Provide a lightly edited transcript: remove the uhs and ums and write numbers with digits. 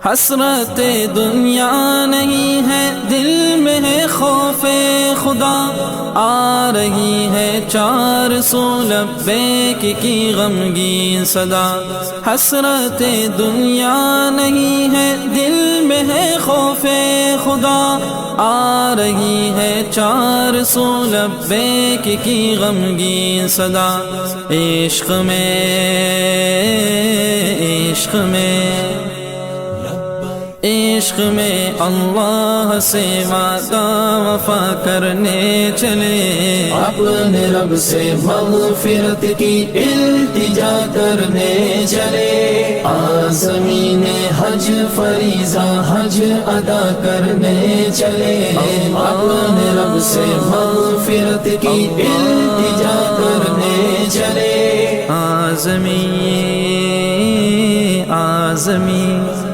हसरत दुनिया नहीं है, दिल में है खौफे खुदा। आ रही है 400 लब्बैक की गमगीन सदा। हसरत दुनिया नहीं है, दिल में है खौफे खुदा। आ रही है 400 लब्बैक की गमगीन सदा। इश्क में, इश्क में, इश्क में अल्लाह से वादा वफा करने चले। अपने रब से मग़फ़िरत की इल्तिजा करने चले। आज़मीन हज फरीज़ा हज अदा करने चले। अपने रब से मग़फ़िरत की इल्तिजा करने चले। आज़मीन, आज़मीन।